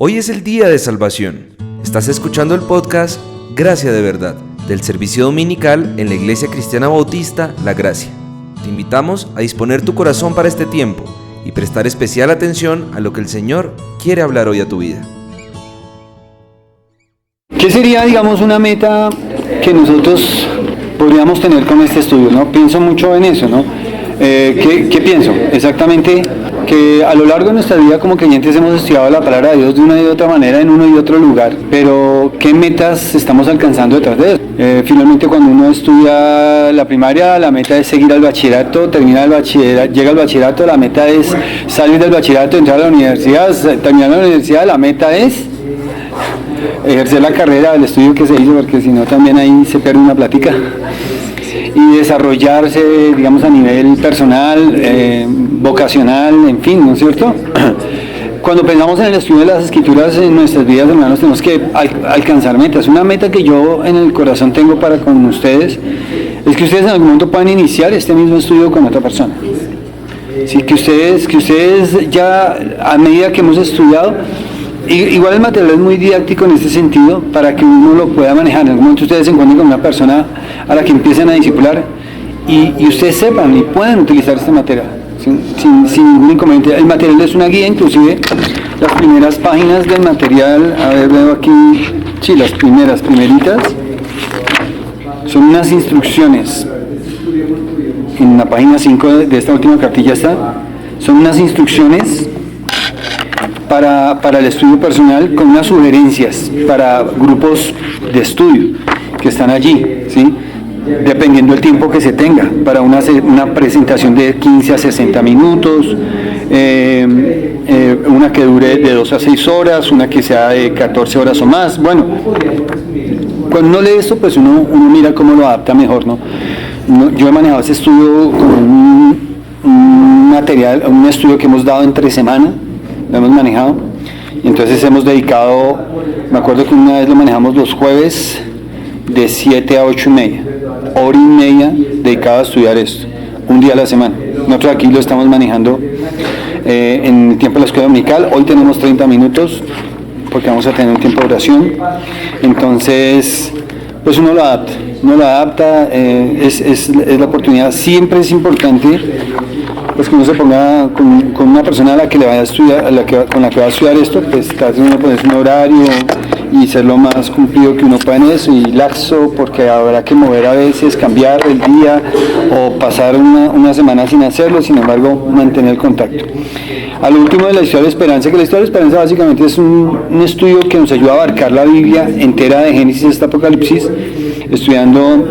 Hoy es el día de salvación. Estás escuchando el podcast Gracia de Verdad, del servicio dominical en la Iglesia Cristiana Bautista La Gracia. Te invitamos a disponer tu corazón para este tiempo y prestar especial atención a lo que el Señor quiere hablar hoy a tu vida. ¿Qué sería, digamos, una meta que nosotros podríamos tener con este estudio, ¿no? Pienso mucho en eso, ¿no? ¿Qué pienso? Exactamente que a lo largo de nuestra vida como creyentes hemos estudiado la palabra de Dios de una y de otra manera en uno y otro lugar, pero ¿qué metas estamos alcanzando detrás de eso? Finalmente, cuando uno estudia la primaria, la meta es seguir al bachillerato, termina el bachillerato, llega al bachillerato, la meta es salir del bachillerato, entrar a la universidad, terminar la universidad, la meta es ejercer la carrera, el estudio que se hizo, porque si no también ahí se pierde una plática, y desarrollarse, digamos, a nivel personal, vocacional, en fin, ¿no es cierto? Cuando pensamos en el estudio de las Escrituras en nuestras vidas, hermanos, tenemos que alcanzar metas. Una meta que yo en el corazón tengo para con ustedes es que ustedes en algún momento puedan iniciar este mismo estudio con otra persona. Sí, que ustedes ya, a medida que hemos estudiado, igual el material es muy didáctico en este sentido, para que uno lo pueda manejar. En algún momento ustedes se encuentren con una persona a la que empiecen a discipular y ustedes sepan y puedan utilizar este material sin ningún inconveniente. El material es una guía, inclusive las primeras páginas del material, a ver, veo aquí, sí, las primeritas, son unas instrucciones. En la página 5 de esta última cartilla son unas instrucciones para el estudio personal, con unas sugerencias para grupos de estudio que están allí, ¿sí? Dependiendo del tiempo que se tenga, para una presentación de 15 a 60 minutos, una que dure de 2 a 6 horas, una que sea de 14 horas o más. Bueno, cuando uno lee esto, pues uno mira cómo lo adapta mejor, ¿no? Yo he manejado ese estudio con un material, un estudio que hemos dado entre semana, lo hemos manejado, y entonces hemos dedicado, me acuerdo que una vez lo manejamos los jueves de 7 a 8 y media, hora y media dedicado a estudiar esto, un día a la semana. Nosotros aquí lo estamos manejando en el tiempo de la escuela dominical. Hoy tenemos 30 minutos porque vamos a tener un tiempo de oración, entonces pues uno lo adapta, es la oportunidad. Siempre es importante pues que uno se ponga con una persona a la que le vaya a estudiar, con la que va a estudiar esto, pues trate uno de ponerse un horario y ser lo más cumplido que uno pueda en eso, y laxo, porque habrá que mover a veces, cambiar el día o pasar una semana sin hacerlo, sin embargo mantener el contacto. Al último de la historia de esperanza, que la historia de esperanza básicamente es un estudio que nos ayuda a abarcar la Biblia entera de Génesis hasta Apocalipsis, estudiando,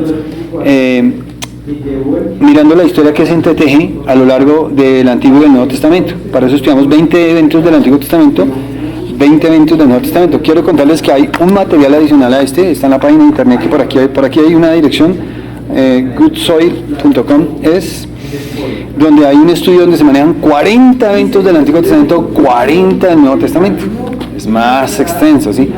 mirando la historia que se entreteje a lo largo del Antiguo y del Nuevo Testamento. Para eso estudiamos 20 eventos del Antiguo Testamento, 20 eventos del Nuevo Testamento. Quiero contarles que hay un material adicional a este, está en la página de internet, que por aquí hay una dirección, goodsoil.com, donde hay un estudio donde se manejan 40 eventos del Antiguo Testamento, 40 del Nuevo Testamento. Es más extenso, ¿sí?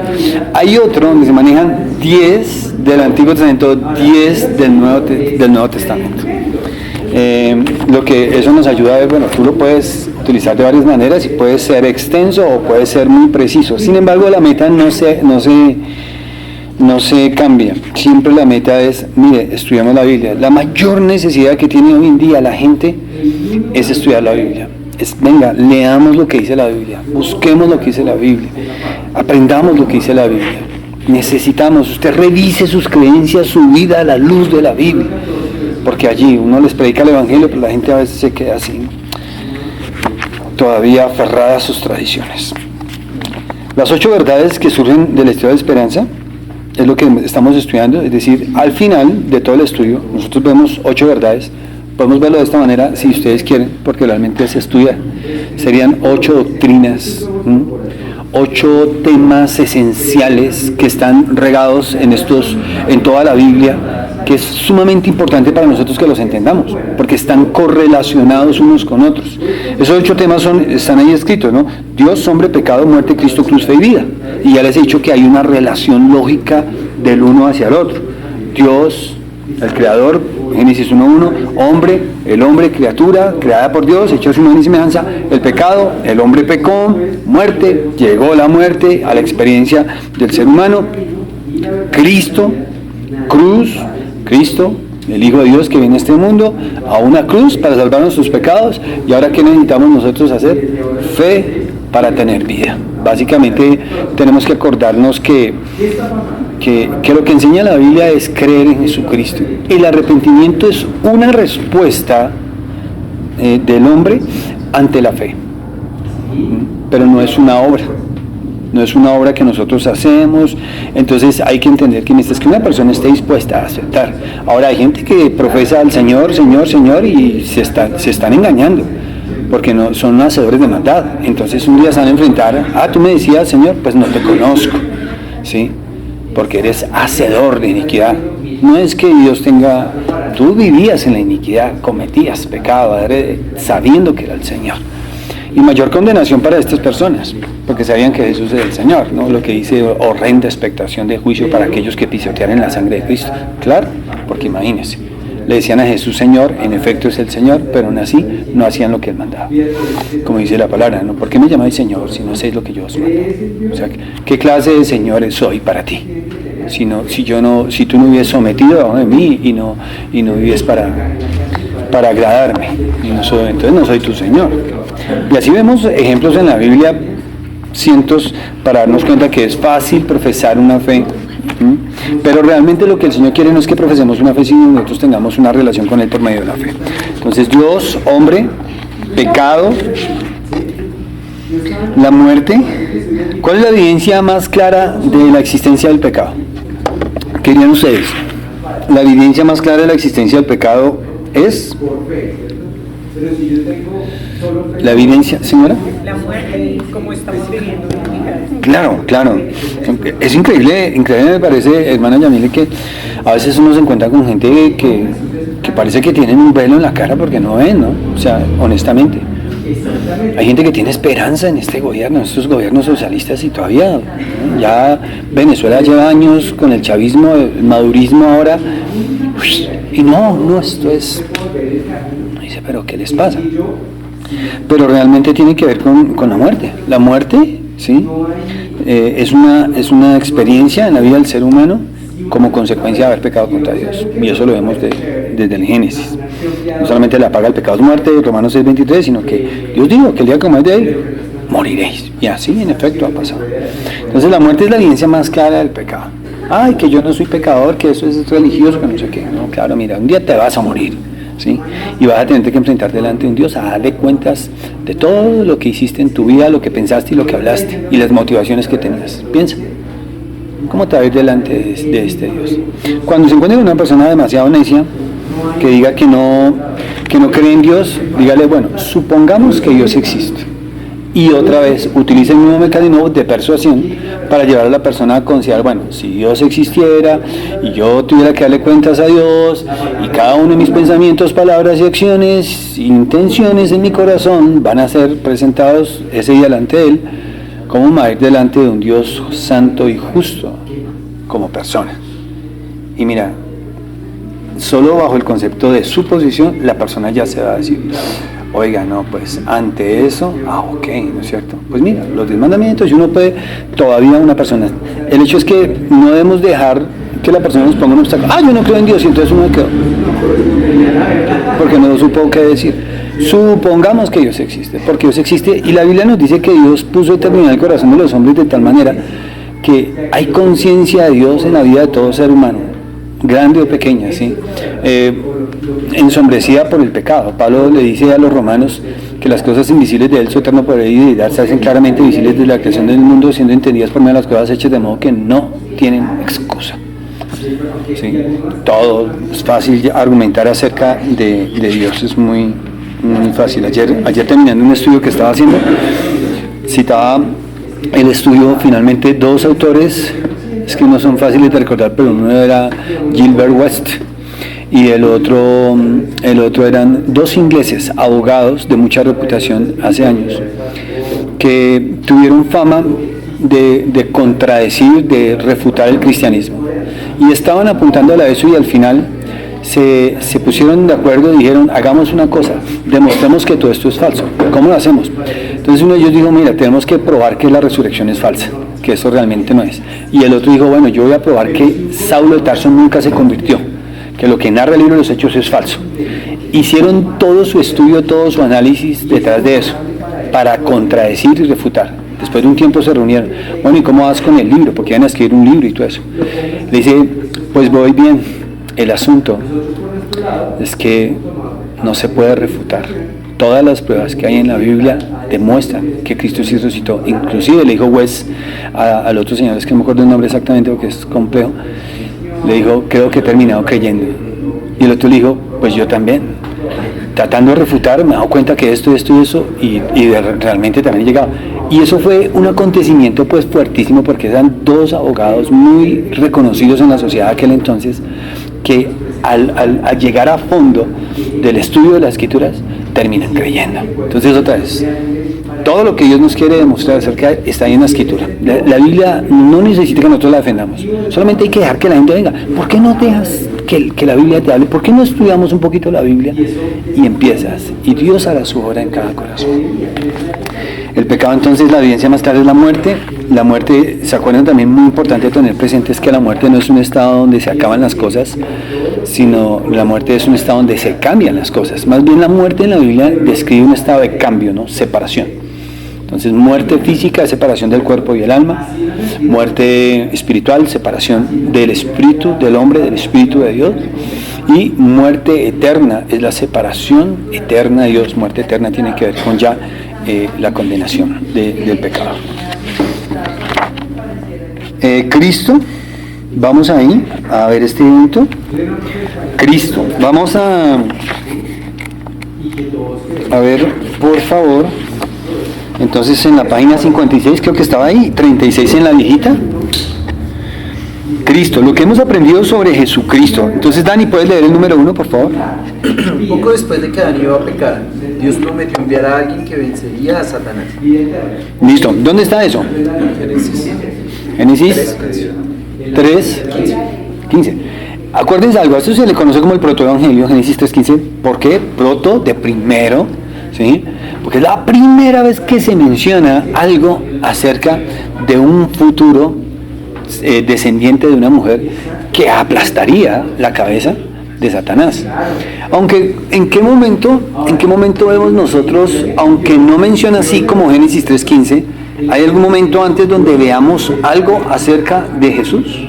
Hay otro donde se manejan 10 del Antiguo Testamento, 10 del Nuevo Testamento. Lo que eso nos ayuda a ver, bueno, tú lo puedes utilizar de varias maneras y puede ser extenso o puede ser muy preciso. Sin embargo, la meta no se cambia. Siempre la meta es, mire, estudiamos la Biblia. La mayor necesidad que tiene hoy en día la gente es estudiar la Biblia. Venga, leamos lo que dice la Biblia, busquemos lo que dice la Biblia, aprendamos lo que dice la Biblia. Necesitamos, usted revise sus creencias, su vida a la luz de la Biblia, porque allí uno les predica el Evangelio, pero la gente a veces se queda así, todavía aferrada a sus tradiciones. Las 8 verdades que surgen de la historia de esperanza es lo que estamos estudiando, es decir, al final de todo el estudio nosotros vemos 8 verdades. Podemos verlo de esta manera si ustedes quieren, porque realmente se estudia. Serían 8 doctrinas, 8 temas esenciales que están regados en toda la Biblia, que es sumamente importante para nosotros que los entendamos, porque están correlacionados unos con otros. Esos 8 temas están ahí escritos, ¿no? Dios, hombre, pecado, muerte, Cristo, cruz, fe y vida. Y ya les he dicho que hay una relación lógica del uno hacia el otro. Dios, el creador, Génesis 1:1, hombre, el hombre, criatura, creada por Dios, hecho a su imagen y semejanza, el pecado, el hombre pecó, muerte, llegó la muerte a la experiencia del ser humano, Cristo, cruz, Cristo, el Hijo de Dios que viene a este mundo, a una cruz para salvar nuestros pecados, y ahora ¿qué necesitamos nosotros hacer? Fe para tener vida. Básicamente tenemos que acordarnos que lo que enseña la Biblia es creer en Jesucristo. El arrepentimiento es una respuesta del hombre ante la fe, pero no es una obra. No es una obra que nosotros hacemos. Entonces hay que entender que mientras que una persona esté dispuesta a aceptar. Ahora hay gente que profesa al Señor, Señor, Señor, y se están engañando, porque no son hacedores de maldad. Entonces un día se van a enfrentar, tú me decías, Señor, pues no te conozco, ¿sí? Porque eres hacedor de iniquidad. No es que Dios tú vivías en la iniquidad, cometías pecado, sabiendo que era el Señor. Y mayor condenación para estas personas, porque sabían que Jesús es el Señor, ¿no? Lo que dice, horrenda expectación de juicio para aquellos que pisotearan la sangre de Cristo. Claro, porque imagínense, le decían a Jesús Señor, en efecto es el Señor, pero aún así no hacían lo que Él mandaba. Como dice la palabra, ¿no? ¿Por qué me llamáis Señor si no sé lo que yo os mando? O sea, ¿qué clase de Señor soy para ti? Si tú no hubieses sometido a mí y no vives para agradarme, entonces no soy tu Señor. Y así vemos ejemplos en la Biblia, cientos, para darnos cuenta que es fácil profesar una fe, pero realmente lo que el Señor quiere no es que profesemos una fe, sino que nosotros tengamos una relación con Él por medio de la fe. Entonces Dios, hombre, pecado, la muerte. ¿Cuál es la evidencia más clara de la existencia del pecado? ¿Qué dirían ustedes? La evidencia más clara de la existencia del pecado es la evidencia, señora. La muerte, como estamos viviendo. Claro. Es increíble me parece, hermana Yamile, que a veces uno se encuentra con gente que parece que tienen un velo en la cara porque no ven, ¿no? O sea, honestamente. Hay gente que tiene esperanza en este gobierno, en estos gobiernos socialistas, y todavía, ¿no? Ya Venezuela lleva años con el chavismo, el madurismo ahora, y no, esto es... Dice, pero ¿qué les pasa? Pero realmente tiene que ver con la muerte. La muerte, ¿sí? Es una experiencia en la vida del ser humano como consecuencia de haber pecado contra Dios. Y eso lo vemos desde el Génesis. No solamente la paga del pecado es muerte, Romanos 6:23, sino que Dios dijo que el día que comáis de él, moriréis. Y así, en efecto, ha pasado. Entonces la muerte es la evidencia más clara del pecado. Ay, que yo no soy pecador, que eso es religioso, que no sé qué. No, claro, mira, un día te vas a morir, ¿sí? Y vas a tener que enfrentar delante de un Dios a darle cuentas de todo lo que hiciste en tu vida, lo que pensaste y lo que hablaste, y las motivaciones que tenías. Piensa, ¿cómo te va a ir delante de este Dios? Cuando se encuentre con una persona demasiado necia, que diga que no cree en Dios, dígale, bueno, supongamos que Dios existe. Y otra vez, utiliza el mismo mecanismo de persuasión para llevar a la persona a considerar, bueno, si Dios existiera y yo tuviera que darle cuentas a Dios, y cada uno de mis pensamientos, palabras y acciones, intenciones en mi corazón van a ser presentados ese día delante de Él, ¿cómo me va a ir delante de un Dios santo y justo como persona? Y mira, solo bajo el concepto de su posición, la persona ya se va a decir, oiga, no, pues ante eso, ok, ¿no es cierto? Pues mira, los 10 mandamientos, y uno puede, todavía una persona, el hecho es que no debemos dejar que la persona nos ponga un obstáculo. Yo no creo en Dios, y entonces uno quedó, porque no supo qué decir. Supongamos que Dios existe, porque Dios existe, y la Biblia nos dice que Dios puso eternidad en el corazón de los hombres de tal manera que hay conciencia de Dios en la vida de todo ser humano, grande o pequeña, ¿sí? Ensombrecida por el pecado. Pablo le dice a los romanos que las cosas invisibles de Él, su eterno poder y deidad, se hacen claramente visibles desde la creación del mundo, siendo entendidas por medio de las cosas hechas, de modo que no tienen excusa. ¿Sí? Todo es fácil argumentar acerca de Dios, es muy fácil. Ayer terminando un estudio que estaba haciendo, citaba el estudio, finalmente, dos autores, es que no son fáciles de recordar, pero uno era Gilbert West y el otro eran dos ingleses, abogados de mucha reputación hace años, que tuvieron fama de contradecir, de refutar el cristianismo, y estaban apuntándole a eso, y al final se pusieron de acuerdo y dijeron, hagamos una cosa, demostremos que todo esto es falso. ¿Cómo lo hacemos? Entonces uno de ellos dijo, mira, tenemos que probar que la resurrección es falsa, que eso realmente no es. Y el otro dijo, bueno, yo voy a probar que Saulo de Tarso nunca se convirtió, que lo que narra el libro de los Hechos es falso. Hicieron todo su estudio, todo su análisis detrás de eso, para contradecir y refutar. Después de un tiempo se reunieron, bueno, ¿y cómo vas con el libro? Porque iban a escribir un libro y todo eso. Le dice, pues voy bien. El asunto es que no se puede refutar. Todas las pruebas que hay en la Biblia demuestran que Cristo sí resucitó. Inclusive le dijo Wes al otro señor, es que no me acuerdo el nombre exactamente porque es complejo, le dijo, creo que he terminado creyendo. Y el otro le dijo, pues yo también. Tratando de refutar, me he dado cuenta que esto y eso, y realmente también he llegado. Y eso fue un acontecimiento pues fuertísimo, porque eran dos abogados muy reconocidos en la sociedad de aquel entonces, que al llegar a fondo del estudio de las Escrituras, terminan creyendo. Entonces otra vez, todo lo que Dios nos quiere demostrar acerca está ahí en la Escritura. La Biblia no necesita que nosotros la defendamos, solamente hay que dejar que la gente venga. ¿Por qué no dejas que la Biblia te hable? ¿Por qué no estudiamos un poquito la Biblia? Y empiezas, y Dios hará su obra en cada corazón. El pecado, entonces, la evidencia más clara es la muerte. La muerte, ¿se acuerdan? También muy importante tener presente es que la muerte no es un estado donde se acaban las cosas, sino la muerte es un estado donde se cambian las cosas. Más bien la muerte en la Biblia describe un estado de cambio, ¿no? Separación. Entonces, muerte física es separación del cuerpo y el alma. Muerte espiritual, separación del espíritu del hombre, del espíritu de Dios. Y muerte eterna es la separación eterna de Dios. Muerte eterna tiene que ver con ya la condenación del pecado. Cristo, vamos ahí a ver este evento. Cristo, vamos a ver, por favor. Entonces en la página 56 creo que estaba ahí, 36 en la viejita. Cristo, lo que hemos aprendido sobre Jesucristo. Entonces, Dani, ¿puedes leer el número 1, por favor? Poco después de que Adán iba a pecar, Dios prometió enviar a alguien que vencería a Satanás. Listo, ¿dónde está eso? Génesis 3, 15. Acuérdense algo, a esto se le conoce como el protoevangelio, Génesis 3:15. ¿Por qué? Proto, de primero, ¿sí? Porque es la primera vez que se menciona algo acerca de un futuro descendiente de una mujer que aplastaría la cabeza de Satanás. Aunque, ¿en qué momento vemos nosotros, aunque no menciona así como Génesis 3:15, hay algún momento antes donde veamos algo acerca de Jesús?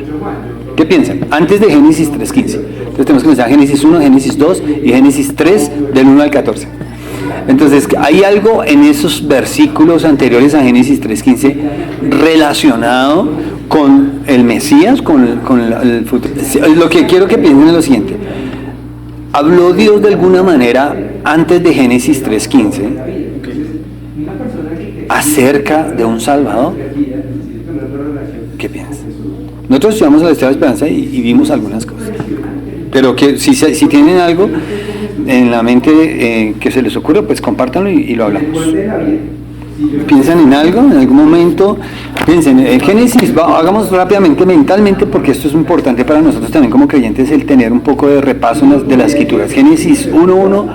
¿Qué piensan? Antes de Génesis 3:15. Entonces tenemos que pensar Génesis 1, Génesis 2 y Génesis 3 del 1 al 14. Entonces hay algo en esos versículos anteriores a Génesis 3:15 relacionado con el Mesías, con el futuro. Lo que quiero que piensen es lo siguiente. ¿Habló Dios de alguna manera antes de Génesis 3:15 acerca de un Salvador? ¿Qué piensas? Nosotros estudiamos la Estrella de Esperanza y vimos algunas cosas. Pero que si tienen algo en la mente que se les ocurra, pues compártanlo y lo hablamos. ¿Piensan en algo? ¿En algún momento? Piensen, en Génesis, hagamos rápidamente, mentalmente, porque esto es importante para nosotros también como creyentes, el tener un poco de repaso de las Escrituras. Génesis 1:1,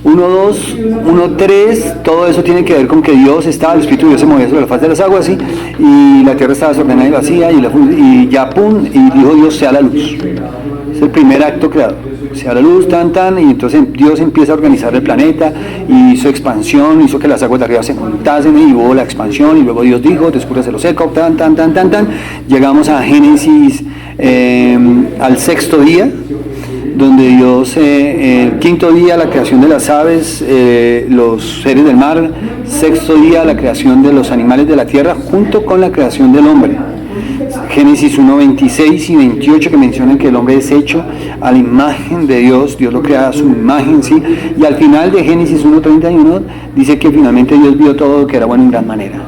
1:2, 1:3, todo eso tiene que ver con que Dios estaba, el Espíritu de Dios se movía sobre la faz de las aguas, ¿sí? Y la tierra estaba desordenada y vacía, y ya pum, y dijo Dios, sea la luz. Es el primer acto creado. Sea la luz, y entonces Dios empieza a organizar el planeta, y hizo expansión, hizo que las aguas de arriba se juntasen, y hubo la expansión, y luego Dios dijo, descúbrase lo seco, llegamos a Génesis, al sexto día, donde Dios, el quinto día la creación de las aves, los seres del mar, sexto día la creación de los animales de la tierra, junto con la creación del hombre. Génesis 1:26 y 28 que mencionan que el hombre es hecho a la imagen de Dios, Dios lo crea a su imagen, ¿sí? Y al final de Génesis 1:31 dice que finalmente Dios vio todo que era bueno en gran manera.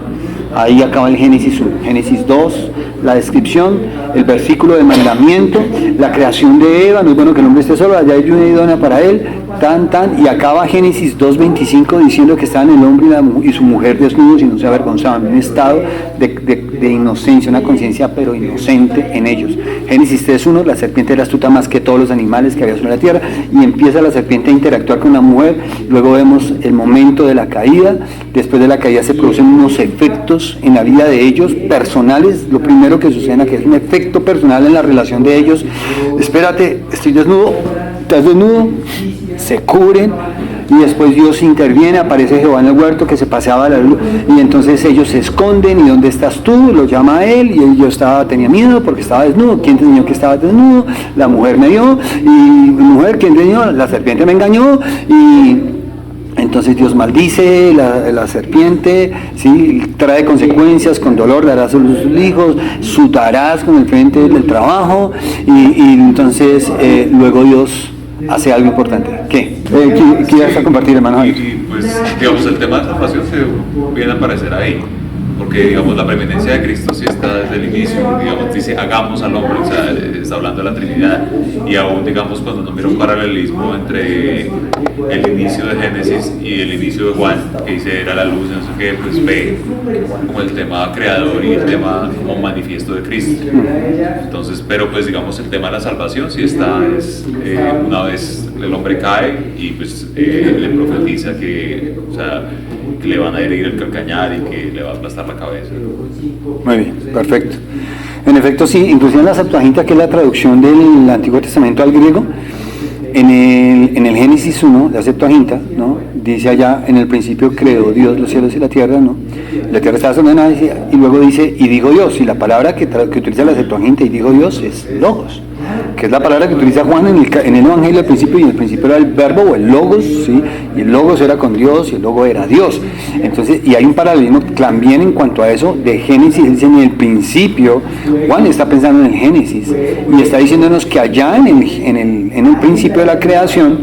Ahí acaba el Génesis 1. Génesis 2, la descripción, el versículo de mandamiento, la creación de Eva, no es bueno que el hombre esté solo, allá hay una idónea para él, y acaba Génesis 2:25 diciendo que estaban el hombre y su mujer desnudos y no se avergonzaban, en un estado de inocencia, una conciencia pero inocente en ellos. Génesis 3:1, la serpiente era astuta más que todos los animales que había sobre la tierra, y empieza la serpiente a interactuar con la mujer. Luego vemos el momento de la caída. Después de la caída se producen unos efectos en la vida de ellos personales. Lo primero que sucede aquí es un efecto personal en la relación de ellos. Espérate, estoy desnudo, estás desnudo, se cubren. Y después Dios interviene, aparece Jehová en el huerto que se paseaba la luz, y entonces ellos se esconden. ¿Y dónde estás tú? Lo llama a él, y yo tenía miedo porque estaba desnudo. ¿Quién te enseñó que estaba desnudo? La mujer me dio. Y mujer, ¿quién te enseñó? La serpiente me engañó. Y entonces Dios maldice la serpiente, ¿sí? Trae consecuencias, con dolor darás a sus hijos, sudarás con el frente del trabajo, y entonces luego Dios hace algo importante. ¿Qué? ¿Qué vas a compartir, hermano? Y pues, digamos, el tema de salvación se viene a aparecer ahí, porque, digamos, la preeminencia de Cristo sí está desde el inicio, digamos, dice, hagamos al hombre, o sea, está hablando de la Trinidad, y aún, digamos, cuando uno mira un paralelismo entre el inicio de Génesis y el inicio de Juan, que dice, era la luz, no sé qué, pues ve como el tema creador y el tema como manifiesto de Cristo. Entonces, pero pues, digamos, el tema de la salvación sí está, una vez el hombre cae y pues le profetiza que, o sea, que le van a herir el calcañar y que le va a aplastar la cabeza. Muy bien, perfecto. En efecto, sí, inclusive en la Septuaginta, que es la traducción del Antiguo Testamento al griego, en el Génesis 1, la Septuaginta, ¿no? Dice allá, en el principio creó Dios los cielos y la tierra, ¿no? La tierra estaba ordenada, y luego dice, y dijo Dios, y la palabra que utiliza la Septuaginta, y dijo Dios, es logos, que es la palabra que utiliza Juan en el Evangelio al principio, y en el principio era el verbo o el logos, ¿sí? Y el logos era con Dios, y el logo era Dios. Entonces, y hay un paralelismo también en cuanto a eso de Génesis. Dice, en el principio, Juan está pensando en el Génesis, y está diciéndonos que allá en el principio de la creación,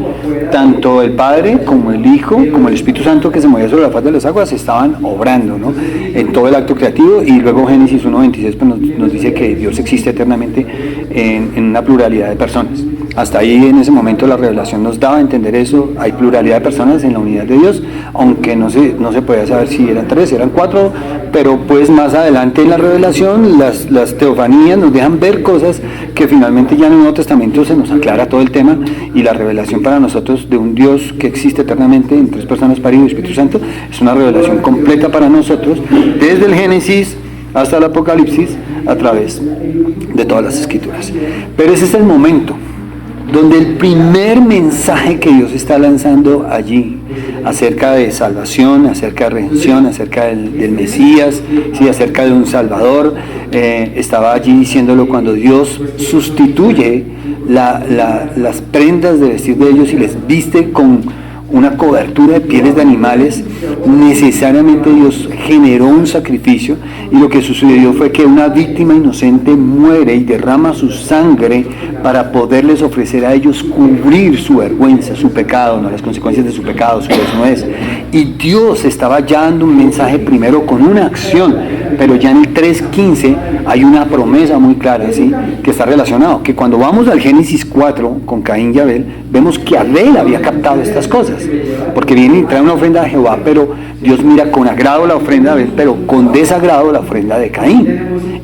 tanto el Padre como el Hijo, como el Espíritu Santo que se movía sobre la faz de las aguas, estaban obrando, ¿no? En todo el acto creativo. Y luego Génesis 1:26 pues nos dice que Dios existe eternamente en una pluralidad de personas. Hasta ahí, en ese momento, la revelación nos daba a entender eso. Hay pluralidad de personas en la unidad de Dios, aunque no se podía saber si eran 3, eran 4, pero pues más adelante en la revelación, las teofanías nos dejan ver cosas que finalmente ya en el Nuevo Testamento se nos aclara todo el tema, y la revelación para nosotros de un Dios que existe eternamente en 3 personas, Padre, Hijo y Espíritu Santo, es una revelación completa para nosotros, desde el Génesis hasta el Apocalipsis, a través de todas las Escrituras. Pero ese es el momento donde el primer mensaje que Dios está lanzando allí, acerca de salvación, acerca de redención, acerca del Mesías, ¿sí? Acerca de un Salvador, estaba allí diciéndolo cuando Dios sustituye las prendas de vestir de ellos y les viste con una cobertura de pieles de animales. Necesariamente Dios generó un sacrificio, y lo que sucedió fue que una víctima inocente muere y derrama su sangre para poderles ofrecer a ellos cubrir su vergüenza, su pecado, ¿no? Las consecuencias de su pecado, su desnudez. Y Dios estaba ya dando un mensaje primero con una acción, pero ya en el 3:15 hay una promesa muy clara, ¿sí? Que está relacionado, que cuando vamos al Génesis 4 con Caín y Abel, vemos que Abel había captado estas cosas, porque viene y trae una ofrenda a Jehová, pero Dios mira con agrado la ofrenda de Abel, pero con desagrado la ofrenda de Caín.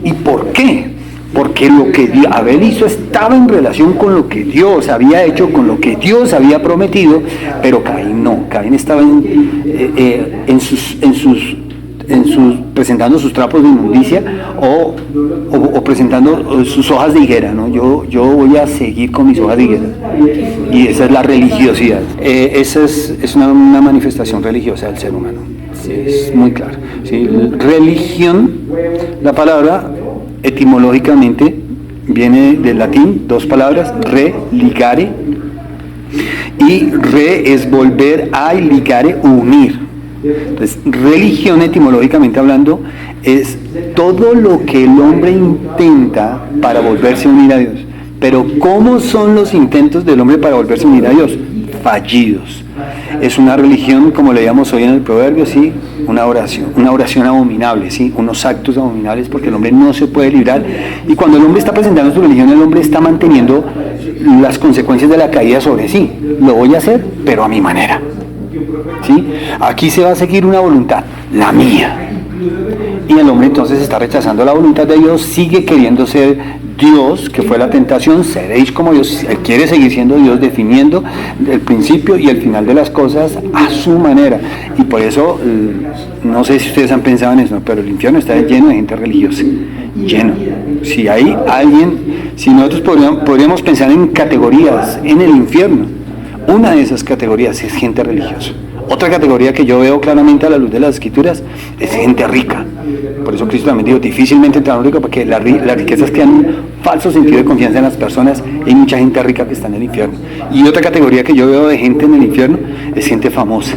¿Y por qué? Porque lo que Abel hizo estaba en relación con lo que Dios había hecho, con lo que Dios había prometido, pero Caín no. Caín estaba presentando sus trapos de inmundicia o presentando sus hojas de higuera, ¿no? Yo voy a seguir con mis hojas de higuera, y esa es la religiosidad. Esa es una manifestación religiosa del ser humano, sí, es muy claro, ¿sí? Religión, la palabra etimológicamente viene del latín, 2 palabras, religare, y re es volver a, y ligare, unir. Entonces, religión, etimológicamente hablando, es todo lo que el hombre intenta para volverse a unir a Dios. Pero ¿cómo son los intentos del hombre para volverse a unir a Dios? Fallidos. Es una religión, como leíamos hoy en el proverbio, ¿sí? Una oración abominable, ¿sí? Unos actos abominables, porque el hombre no se puede librar. Y cuando el hombre está presentando su religión, el hombre está manteniendo las consecuencias de la caída sobre sí. Lo voy a hacer, pero a mi manera, ¿sí? Aquí se va a seguir una voluntad, la mía. y el hombre entonces está rechazando la voluntad de Dios, sigue queriendo ser Dios, que fue la tentación, seréis como Dios. Él quiere seguir siendo Dios, definiendo el principio y el final de las cosas a su manera. Y por eso, no sé si ustedes han pensado en eso, pero el infierno está lleno de gente religiosa, lleno. Si hay alguien, si nosotros podríamos pensar en categorías en el infierno, una de esas categorías es gente religiosa. Otra categoría que yo veo claramente a la luz de las Escrituras es gente rica. Por eso Cristo también dijo, difícilmente entrarán rico, porque las riquezas crean un falso sentido de confianza en las personas. Hay mucha gente rica que está en el infierno. Y otra categoría que yo veo de gente en el infierno es gente famosa.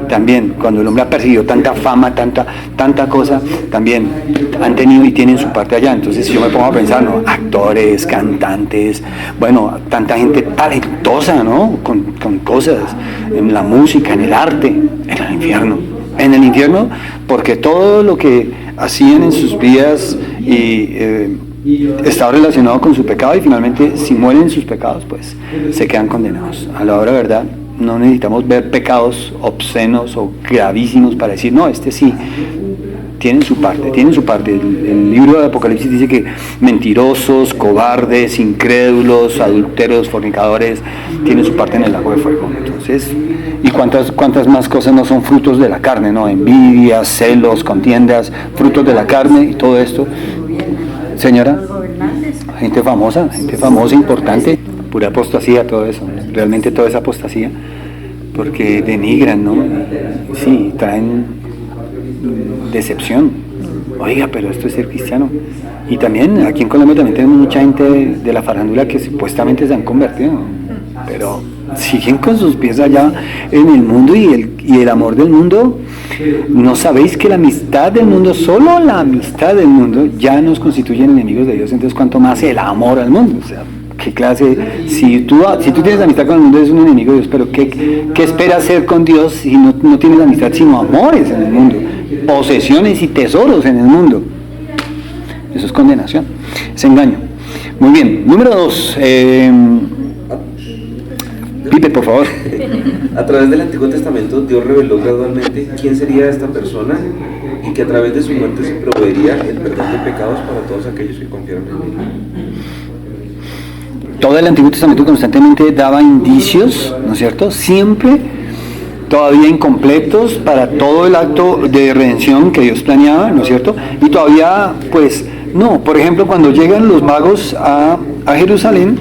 También, cuando el hombre ha perseguido tanta fama, tanta cosa, también han tenido y tienen su parte allá. Entonces, si yo me pongo a pensar, ¿no? Actores, cantantes, bueno, tanta gente talentosa, ¿no? Con cosas, en la música, en el arte, en el infierno. En el infierno, porque todo lo que hacían en sus vidas estaba relacionado con su pecado, y finalmente, si mueren en sus pecados, pues se quedan condenados. A la hora verdad, no necesitamos ver pecados obscenos o gravísimos para decir, no, este sí, tienen su parte. El libro de Apocalipsis dice que mentirosos, cobardes, incrédulos, adúlteros, fornicadores, tienen su parte en el lago de fuego. Entonces, ¿y cuántas más cosas no son frutos de la carne, no? Envidias, celos, contiendas, frutos de la carne y todo esto. Señora, gente famosa, importante, pura apostasía, todo eso, realmente toda esa apostasía, porque denigran, ¿no? Sí, traen decepción. Oiga, pero esto es ser cristiano. Y también, aquí en Colombia también tenemos mucha gente de la farándula que supuestamente se han convertido, pero siguen con sus pies allá en el mundo y el amor del mundo. ¿No sabéis que la amistad del mundo, solo la amistad del mundo, ya nos constituye enemigos de Dios? Entonces, ¿cuánto más el amor al mundo? O sea, ¿qué clase? Si tú tienes amistad con el mundo, eres un enemigo de Dios, pero ¿qué esperas hacer con Dios si no tienes amistad, sino amores en el mundo? Posesiones y tesoros en el mundo. Eso es condenación, es engaño. Muy bien, número 2. Pipe, por favor. A través del Antiguo Testamento, Dios reveló gradualmente quién sería esta persona y que a través de su muerte se proveería el perdón de pecados para todos aquellos que confiaron en él. Todo el Antiguo Testamento constantemente daba indicios, ¿no es cierto? Siempre todavía incompletos para todo el acto de redención que Dios planeaba, ¿no es cierto? Y todavía, pues, no. Por ejemplo, cuando llegan los magos a Jerusalén,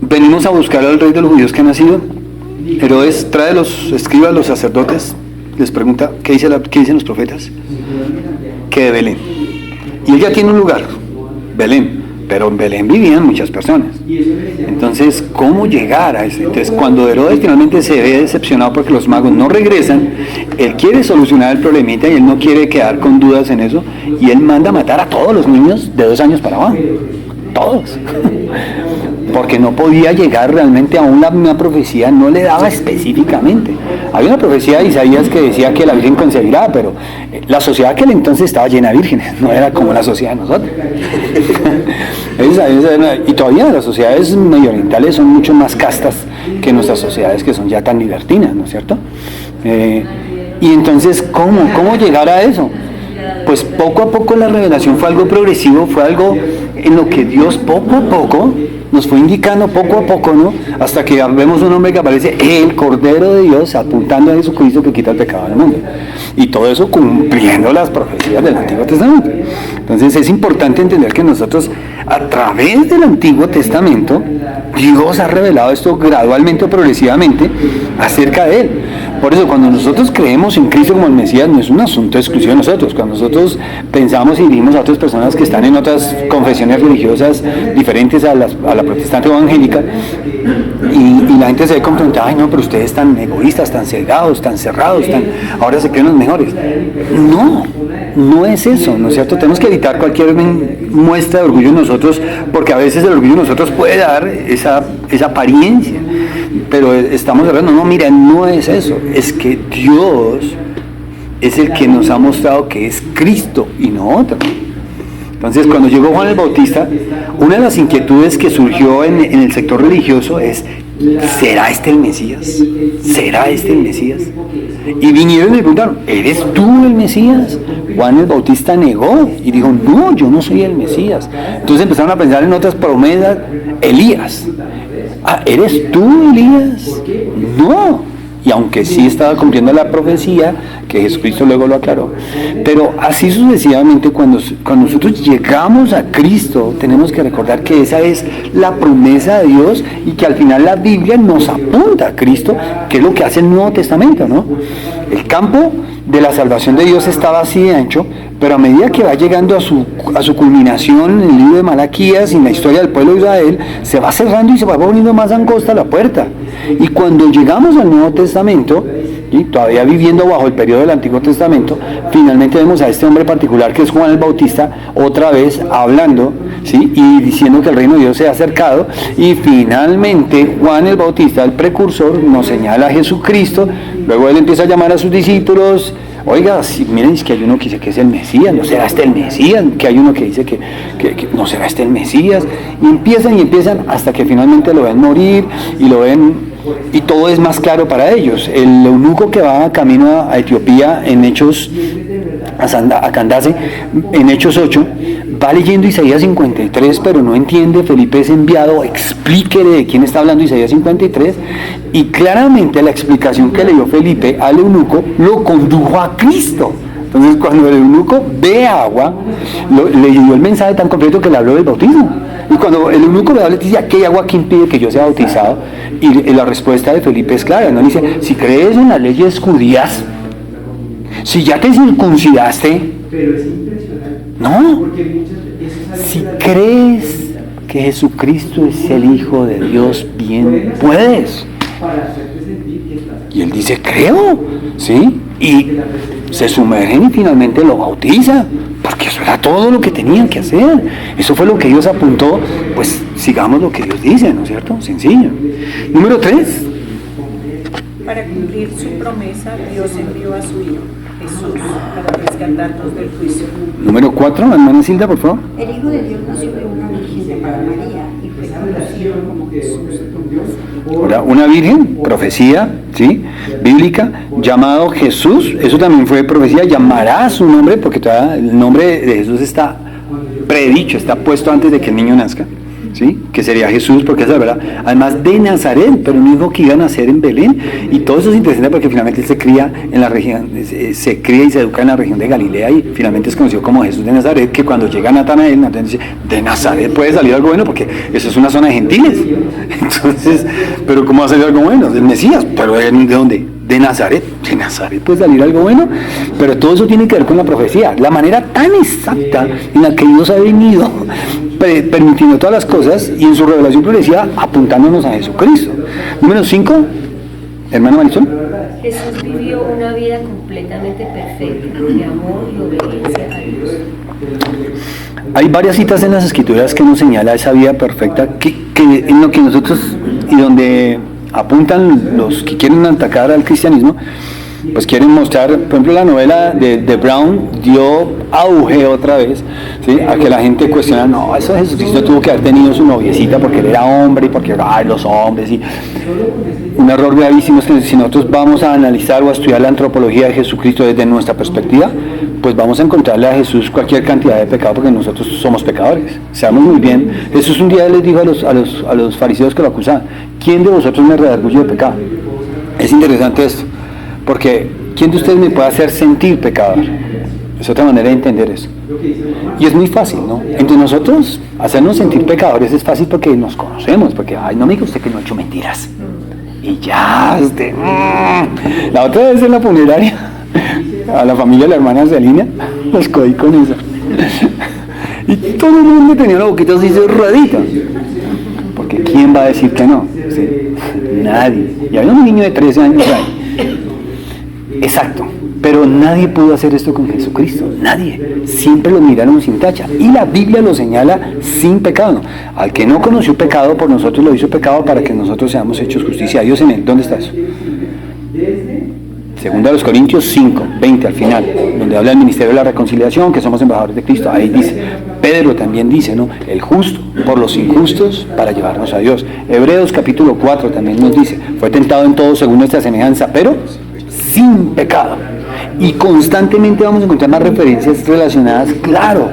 venimos a buscar al rey de los judíos que ha nacido. Herodes trae a los escribas, los sacerdotes, les pregunta, ¿qué dicen los profetas? Que de Belén. Y él ya tiene un lugar, Belén. Pero en Belén vivían muchas personas. Entonces, ¿cómo llegar a eso? Entonces, cuando Herodes finalmente se ve decepcionado porque los magos no regresan, él quiere solucionar el problemita y él no quiere quedar con dudas en eso, y él manda a matar a todos los niños de 2 años para abajo. Todos. Porque no podía llegar realmente a una profecía, no le daba específicamente. Había una profecía de Isaías que decía que la Virgen concebirá, pero la sociedad aquel entonces estaba llena de vírgenes, no era como la sociedad de nosotros. Y todavía las sociedades medioorientales son mucho más castas que nuestras sociedades, que son ya tan libertinas, ¿no es cierto? Y entonces, ¿cómo llegar a eso? Pues poco a poco la revelación fue algo progresivo, fue algo en lo que Dios poco a poco nos fue indicando, poco a poco, ¿no? Hasta que vemos un hombre que aparece, el Cordero de Dios, apuntando a Jesucristo que quita el pecado del mundo. Y todo eso cumpliendo las profecías del Antiguo Testamento. Entonces es importante entender que nosotros, a través del Antiguo Testamento, Dios ha revelado esto gradualmente o progresivamente acerca de Él. Por eso, cuando nosotros creemos en Cristo como el Mesías, no es un asunto exclusivo de nosotros. Cuando nosotros pensamos y dirigimos a otras personas que están en otras confesiones religiosas diferentes a la protestante o evangélica, y la gente se ve confrontada, ay no, pero ustedes están egoístas, tan cegados, tan cerrados, ahora se creen los mejores. No es eso, ¿no es cierto? Tenemos que evitar cualquier muestra de orgullo en nosotros, porque a veces el orgullo en nosotros puede dar esa apariencia, pero estamos hablando, no, mira, no es eso, es que Dios es el que nos ha mostrado que es Cristo y no otro. Entonces, cuando llegó Juan el Bautista, una de las inquietudes que surgió en el sector religioso es: ¿será este el Mesías? ¿Será este el Mesías? Y vinieron y le preguntaron: ¿eres tú el Mesías? Juan el Bautista negó y dijo: no, yo no soy el Mesías. Entonces empezaron a pensar en otras promesas. Elías. ¿Eres tú Elías? No. Y aunque sí estaba cumpliendo la profecía, que Jesucristo luego lo aclaró. Pero así sucesivamente, cuando nosotros llegamos a Cristo, tenemos que recordar que esa es la promesa de Dios y que al final la Biblia nos apunta a Cristo, que es lo que hace el Nuevo Testamento, ¿no? El campo de la salvación de Dios estaba así de ancho, pero a medida que va llegando a su culminación en el libro de Malaquías y en la historia del pueblo de Israel, se va cerrando y se va poniendo más angosta la puerta. Y cuando llegamos al Nuevo Testamento, y todavía viviendo bajo el periodo del Antiguo Testamento, finalmente vemos a este hombre particular que es Juan el Bautista, otra vez hablando, ¿sí? Y diciendo que el reino de Dios se ha acercado, y finalmente Juan el Bautista, el precursor, nos señala a Jesucristo. Luego él empieza a llamar a sus discípulos: oiga, miren, es que hay uno que dice que es el Mesías, ¿no será este el Mesías? Que hay uno que dice que no será este el Mesías. Y empiezan hasta que finalmente lo ven morir y lo ven, y todo es más claro para ellos. El eunuco que va camino a Etiopía en Hechos, a Candace, en Hechos 8, va leyendo Isaías 53, pero no entiende. Felipe es enviado: explíquele de quién está hablando Isaías 53, y claramente la explicación que le dio Felipe al eunuco lo condujo a Cristo. Entonces, cuando el eunuco ve agua, le dio el mensaje tan completo que le habló del bautismo. Y cuando el eunuco ve agua, le dice: ¿qué hay agua que impide que yo sea bautizado? Y la respuesta de Felipe es clara, ¿no? Dice: si crees en las leyes judías, si ya te circuncidaste, no, si crees que Jesucristo es el Hijo de Dios, bien puedes. Y él dice: creo, ¿sí? Y se sumergen y finalmente lo bautiza, porque eso era todo lo que tenían que hacer. Eso fue lo que Dios apuntó. Pues sigamos lo que Dios dice, ¿no es cierto? Sencillo. Número 3. Para cumplir su promesa, Dios envió a su Hijo, Jesús, para rescatarnos del juicio. Número 4, hermana Silda, por favor. El Hijo de Dios nació de una virgen llamada María y fue conocido como Jesús. Ahora, una virgen, profecía, ¿sí? Bíblica, llamado Jesús. Eso también fue profecía. Llamará su nombre, porque todavía el nombre de Jesús está predicho, está puesto antes de que el niño nazca, ¿sí? Que sería Jesús, porque esa es la verdad. Además de Nazaret, pero no dijo que iba a nacer en Belén. Y todo eso es interesante porque finalmente él se cría en la región, se cría y se educa en la región de Galilea, y finalmente es conocido como Jesús de Nazaret, que cuando llega Natanael dice: de Nazaret puede salir algo bueno, porque eso es una zona de gentiles. Entonces, pero ¿cómo va a salir algo bueno? Del Mesías. ¿Pero de dónde? De Nazaret. De Nazaret puede salir algo bueno. Pero todo eso tiene que ver con la profecía, la manera tan exacta en la que Dios ha venido permitiendo todas las cosas, y en su revelación progresiva apuntándonos a Jesucristo. Número 5, hermano Marisol. Jesús vivió una vida completamente perfecta de amor y obediencia a Dios. Hay varias citas en las Escrituras que nos señala esa vida perfecta, que en lo que nosotros, y donde apuntan los que quieren atacar al cristianismo, pues quieren mostrar. Por ejemplo, la novela de Brown dio auge otra vez, ¿sí? A que la gente cuestiona: no, eso Jesucristo tuvo que haber tenido su noviecita porque él era hombre y porque los hombres, y un error gravísimo es que si nosotros vamos a analizar o a estudiar la antropología de Jesucristo desde nuestra perspectiva, pues vamos a encontrarle a Jesús cualquier cantidad de pecado, porque nosotros somos pecadores. Sabemos muy bien. Jesús un día les dijo a los fariseos que lo acusaban: ¿quién de vosotros me redarguye de pecado? Es interesante esto, porque ¿quién de ustedes me puede hacer sentir pecador? Es otra manera de entender eso. Y es muy fácil, ¿no? Entre nosotros, hacernos sentir pecadores es fácil porque nos conocemos, porque: ay, no me diga usted que no he hecho mentiras. Y ya, La otra vez en la funeraria, a la familia de la hermana Celina, los cogí con eso. Y todo el mundo tenía la boquita así cerradita. Porque ¿quién va a decir que no? ¿Sí? Nadie. Y había un niño de 13 años ahí. Exacto. Pero nadie pudo hacer esto con Jesucristo. Nadie. Siempre lo miraron sin tacha. Y la Biblia lo señala sin pecado. Al que no conoció pecado, por nosotros lo hizo pecado para que nosotros seamos hechos justicia a Dios en él. ¿Dónde está eso? Segunda a los Corintios 5, 20 al final. donde habla del ministerio de la reconciliación, que somos embajadores de Cristo, ahí dice. Pedro también dice, ¿no? El justo por los injustos para llevarnos a Dios. Hebreos capítulo 4 también nos dice, fue tentado en todo según nuestra semejanza, pero sin pecado. Y constantemente vamos a encontrar más referencias relacionadas. Claro,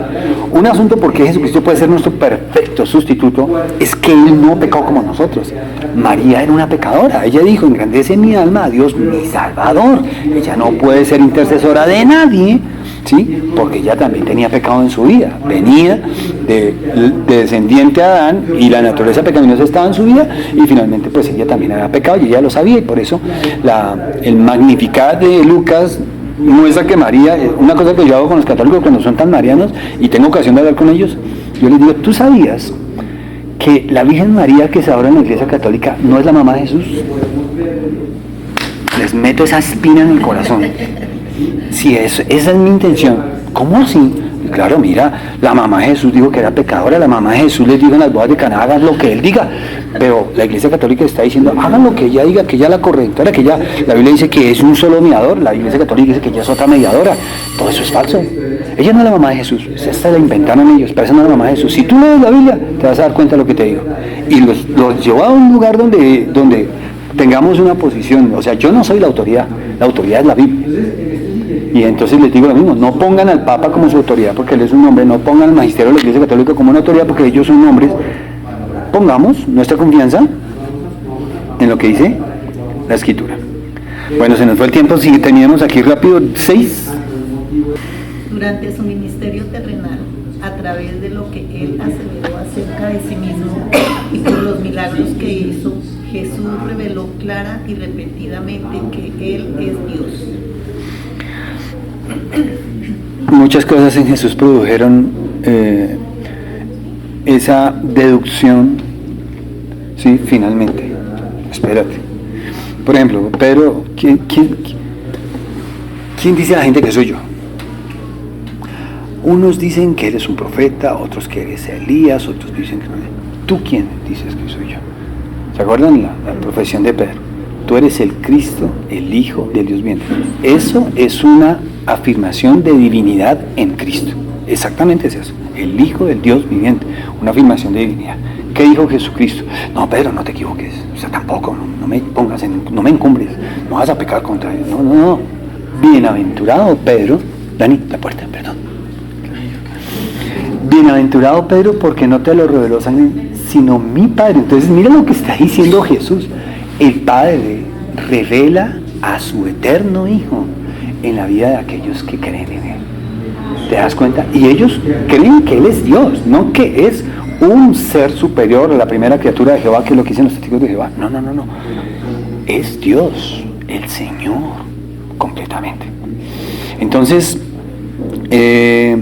un asunto porque Jesucristo puede ser nuestro perfecto sustituto es que Él no pecó como nosotros. María era una pecadora. Ella dijo, engrandece mi alma a Dios mi Salvador. Ella no puede ser intercesora de nadie, ¿sí? Porque ella también tenía pecado en su vida. Venía de descendiente de Adán y la naturaleza pecaminosa estaba en su vida y finalmente pues ella también había pecado y ella lo sabía, y por eso el Magnificat de Lucas muestra que María, una cosa que yo hago con los católicos cuando son tan marianos y tengo ocasión de hablar con ellos, yo les digo, ¿tú sabías que la Virgen María que se adora en la Iglesia Católica no es la mamá de Jesús? Les meto esa espina en el corazón. Sí, esa es mi intención. ¿Cómo así? Claro, mira, la mamá de Jesús dijo que era pecadora, la mamá de Jesús les dijo en las bodas de Caná, hagan lo que Él diga, pero la Iglesia Católica está diciendo, hagan lo que ella diga, que ella es la correctora, que ella, la Biblia dice que es un solo mediador, la Iglesia Católica dice que ella es otra mediadora, todo eso es falso. Ella no es la mamá de Jesús, esta la inventaron ellos, pero esa no es la mamá de Jesús. Si tú lees la Biblia, te vas a dar cuenta de lo que te digo. Y los llevó a un lugar donde tengamos una posición, o sea, yo no soy la autoridad es la Biblia. Y entonces les digo lo mismo, no pongan al Papa como su autoridad porque él es un hombre, no pongan al magisterio de la Iglesia Católica como una autoridad porque ellos son hombres. Pongamos nuestra confianza en lo que dice la Escritura. Bueno, se nos fue el tiempo, si teníamos aquí rápido 6. Durante su ministerio terrenal, a través de lo que él aseveró acerca de sí mismo y por los milagros que hizo, Jesús reveló clara y repetidamente que él es Dios. Muchas cosas en Jesús produjeron esa deducción, ¿sí? Finalmente. Espérate. Por ejemplo, Pedro, ¿quién dice a la gente que soy yo? Unos dicen que eres un profeta, otros que eres Elías, otros dicen que no. ¿Tú quién dices que soy yo? ¿Se acuerdan la profesión de Pedro? Tú eres el Cristo, el Hijo del Dios viviente. Eso es una afirmación de divinidad en Cristo. Exactamente es eso. El Hijo del Dios viviente. Una afirmación de divinidad. ¿Qué dijo Jesucristo? No, Pedro, no te equivoques. O sea, tampoco, no me pongas, no me encumbres. No vas a pecar contra él. No. Bienaventurado Pedro. Dani, la puerta, perdón. Bienaventurado Pedro, porque no te lo reveló sangre, sino mi Padre. Entonces, mira lo que está diciendo Jesús. El Padre revela a su eterno Hijo en la vida de aquellos que creen en Él. ¿Te das cuenta? Y ellos creen que Él es Dios, no que es un ser superior a la primera criatura de Jehová, que es lo que dicen los testigos de Jehová. No. Es Dios, el Señor, completamente. Entonces, eso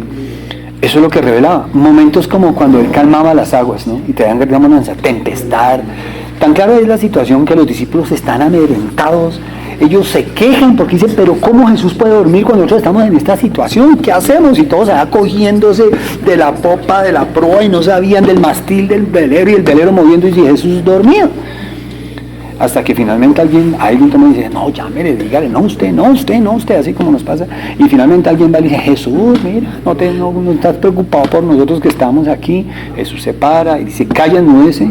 es lo que revelaba. Momentos como cuando Él calmaba las aguas, ¿no? Y te dan, digamos, tempestad. Tan clara es la situación que los discípulos están amedrentados. Ellos se quejan porque dicen, pero ¿cómo Jesús puede dormir cuando nosotros estamos en esta situación? ¿Qué hacemos? Y todos allá cogiéndose de la popa, de la proa, y no sabían del mastil del velero, y el velero moviendo, y si Jesús dormía. Hasta que finalmente alguien toma y dice, no, llámele, dígale, no usted, así como nos pasa. Y finalmente alguien va y dice, Jesús, mira, no estás preocupado por nosotros que estamos aquí. Jesús se para y dice, calla, enmudece.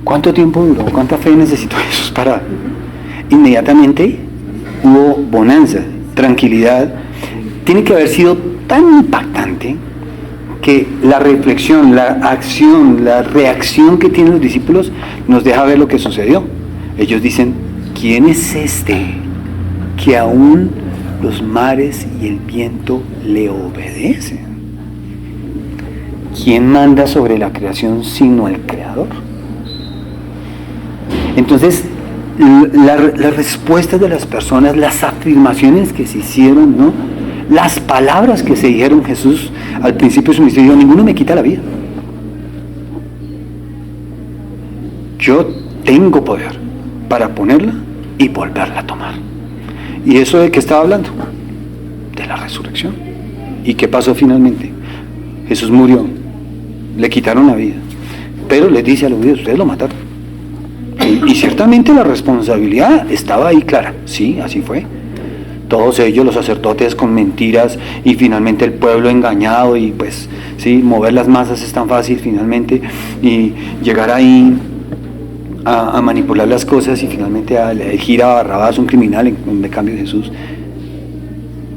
¿Cuánto tiempo duró? ¿Cuánta fe necesitó Jesús para...? Inmediatamente hubo bonanza, tranquilidad. Tiene que haber sido tan impactante que la reflexión, la acción, la reacción que tienen los discípulos nos deja ver lo que sucedió. Ellos dicen, ¿quién es este que aún los mares y el viento le obedecen? ¿Quién manda sobre la creación sino el Creador? Entonces, las respuestas de las personas, las afirmaciones que se hicieron, ¿no? Las palabras que se dijeron, Jesús al principio de su ministerio, ninguno me quita la vida. Yo tengo poder para ponerla y volverla a tomar. ¿Y eso de qué estaba hablando? De la resurrección. ¿Y qué pasó finalmente? Jesús murió, le quitaron la vida, pero les dice a los judíos, ustedes lo mataron. Y ciertamente la responsabilidad estaba ahí clara, sí, así fue. todos ellos, los sacerdotes con mentiras y finalmente el pueblo engañado y pues sí, mover las masas es tan fácil finalmente y llegar ahí a manipular las cosas y finalmente a elegir a Barrabás, un criminal en cambio de Jesús.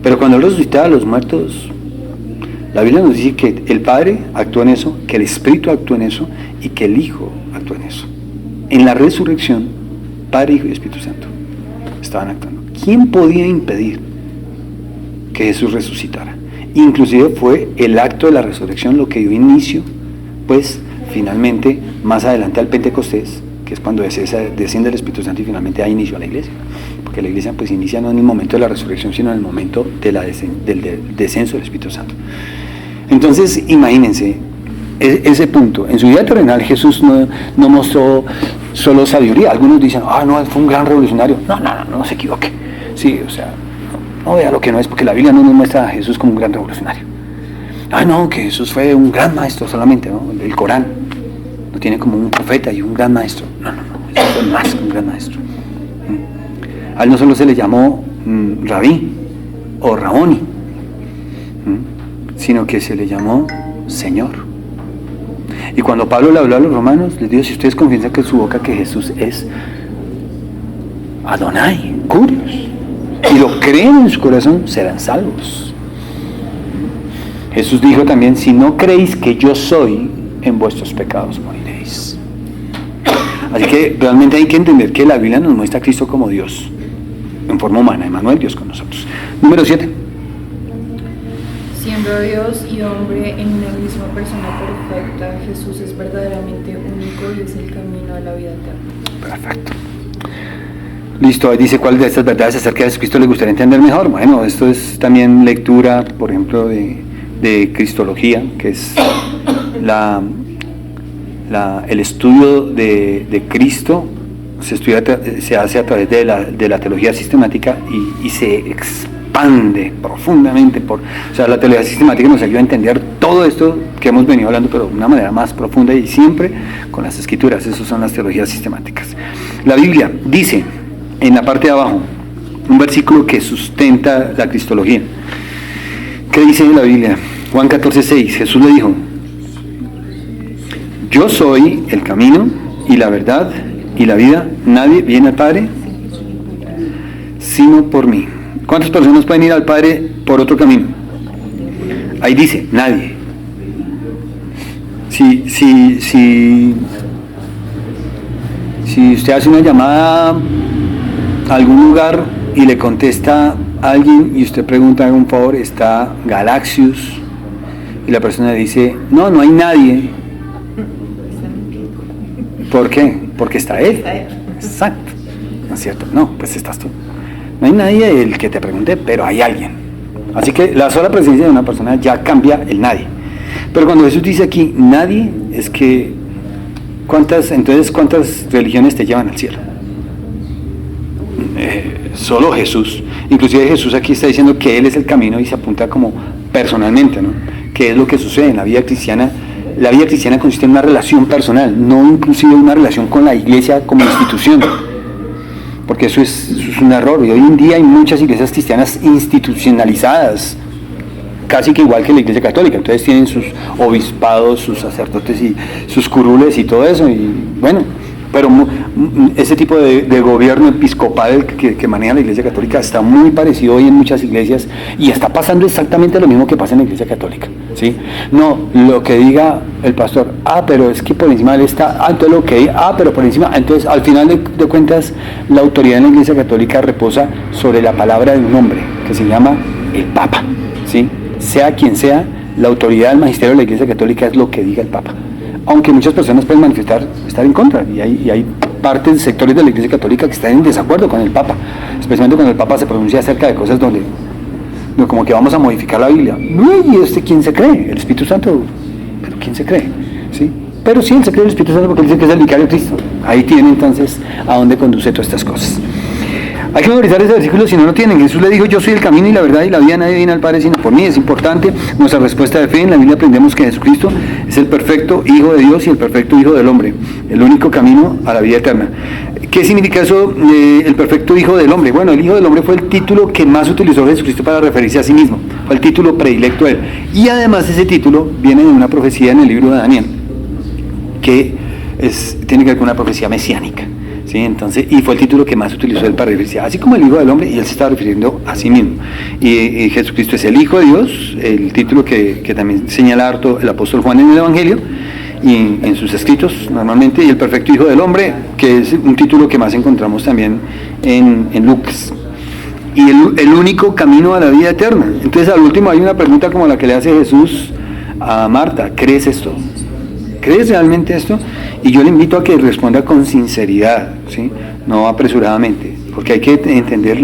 Pero cuando Él resucita a los muertos, la Biblia nos dice que el Padre actuó en eso, que el Espíritu actuó en eso y que el Hijo actuó en eso. En la resurrección, Padre, Hijo y Espíritu Santo estaban actuando. ¿Quién podía impedir que Jesús resucitara? Inclusive fue el acto de la resurrección lo que dio inicio, pues finalmente, más adelante al Pentecostés, que es cuando desciende el Espíritu Santo y finalmente da inicio a la iglesia. Porque la iglesia pues inicia no en el momento de la resurrección, sino en el momento del descenso del Espíritu Santo. Entonces, imagínense ese punto. En su vida terrenal Jesús no mostró solo sabiduría. Algunos dicen, no, fue un gran revolucionario. No se equivoque. Sí, o sea, no vea lo que no es, porque la Biblia no nos muestra a Jesús como un gran revolucionario. No, que Jesús fue un gran maestro solamente, ¿no? El Corán no tiene como un profeta y un gran maestro. No, Jesús fue más que un gran maestro. A él no solo se le llamó Rabí o Raboni, sino que se le llamó Señor. Y cuando Pablo le habló a los romanos, les dijo, si ustedes confiesan que en su boca que Jesús es Adonai, Curios, y lo creen en su corazón, serán salvos. Jesús dijo también, si no creéis que yo soy, en vuestros pecados moriréis. Así que realmente hay que entender que la Biblia nos muestra a Cristo como Dios, en forma humana, Emmanuel, Dios con nosotros. Número 7. Siendo Dios y hombre en una misma persona perfecta, Jesús es verdaderamente único y es el camino a la vida eterna. Perfecto. Listo, ahí dice cuál de estas verdades acerca de Jesucristo le gustaría entender mejor. Bueno, esto es también lectura, por ejemplo, de Cristología, que es el estudio de Cristo. Se hace a través de la teología sistemática y se expande profundamente. O sea, la teología sistemática nos ayuda a entender todo esto que hemos venido hablando, pero de una manera más profunda y siempre con las escrituras. Esas son las teologías sistemáticas. La Biblia dice, en la parte de abajo, un versículo que sustenta la cristología. ¿Qué dice en la Biblia? Juan 14:6, Jesús le dijo, yo soy el camino y la verdad y la vida, nadie viene al Padre sino por mí. ¿Cuántas personas pueden ir al Padre por otro camino? Ahí dice, nadie. Si usted hace una llamada a algún lugar y le contesta a alguien y usted pregunta, haga un favor, está Galaxius, y la persona dice, no hay nadie. ¿Por qué? Porque está él. Exacto. ¿No es cierto? No, pues estás tú. No hay nadie el que te pregunte, pero hay alguien. Así que la sola presencia de una persona ya cambia el nadie. Pero cuando Jesús dice aquí nadie, es que ¿cuántas religiones te llevan al cielo? Solo Jesús. Inclusive Jesús aquí está diciendo que Él es el camino y se apunta como personalmente, ¿no? ¿Qué es lo que sucede en la vida cristiana? La vida cristiana consiste en una relación personal, no inclusive una relación con la iglesia como institución, porque eso es un error. Y hoy en día hay muchas iglesias cristianas institucionalizadas, casi que igual que la iglesia católica. Entonces tienen sus obispados, sus sacerdotes y sus curules y todo eso, y bueno, pero ese tipo de gobierno episcopal que maneja la iglesia católica está muy parecido hoy en muchas iglesias y está pasando exactamente lo mismo que pasa en la iglesia católica, ¿sí? No, lo que diga el pastor, pero es que por encima de él está, entonces lo que diga, pero por encima, entonces al final de cuentas la autoridad en la iglesia católica reposa sobre la palabra de un hombre que se llama el Papa, ¿sí? Sea quien sea, la autoridad del magisterio de la iglesia católica es lo que diga el Papa. Aunque muchas personas pueden estar en contra, y hay sectores de la Iglesia Católica que están en desacuerdo con el Papa, especialmente cuando el Papa se pronuncia acerca de cosas donde como que vamos a modificar la Biblia. No, ¿y quién se cree? El Espíritu Santo. ¿Pero quién se cree? ¿Sí? Pero sí, él se cree el Espíritu Santo porque él dice que es el vicario de Cristo. Ahí tiene entonces a dónde conduce todas estas cosas. Hay que memorizar ese versículo si no lo tienen. Jesús le dijo, yo soy el camino y la verdad y la vida, nadie viene al Padre sino por mí. Es importante nuestra respuesta de fe. En la Biblia aprendemos que Jesucristo es el perfecto Hijo de Dios y el perfecto Hijo del hombre, el único camino a la vida eterna. ¿Qué significa eso, el perfecto Hijo del hombre? Bueno, el Hijo del hombre fue el título que más utilizó Jesucristo para referirse a sí mismo, fue el título predilecto de él. Y además ese título viene de una profecía en el libro de Daniel, que tiene que ver con una profecía mesiánica. ¿Sí? Entonces, y fue el título que más utilizó él para referirse, así como el Hijo del Hombre, y él se está refiriendo a sí mismo. Y Jesucristo es el Hijo de Dios, el título que también señala harto el apóstol Juan en el Evangelio y en sus escritos normalmente, y el perfecto Hijo del Hombre, que es un título que más encontramos también en Lucas. Y el único camino a la vida eterna. Entonces, al último hay una pregunta como la que le hace Jesús a Marta: ¿crees esto? ¿Crees realmente esto? Y yo le invito a que responda con sinceridad, ¿sí? No apresuradamente, porque hay que entender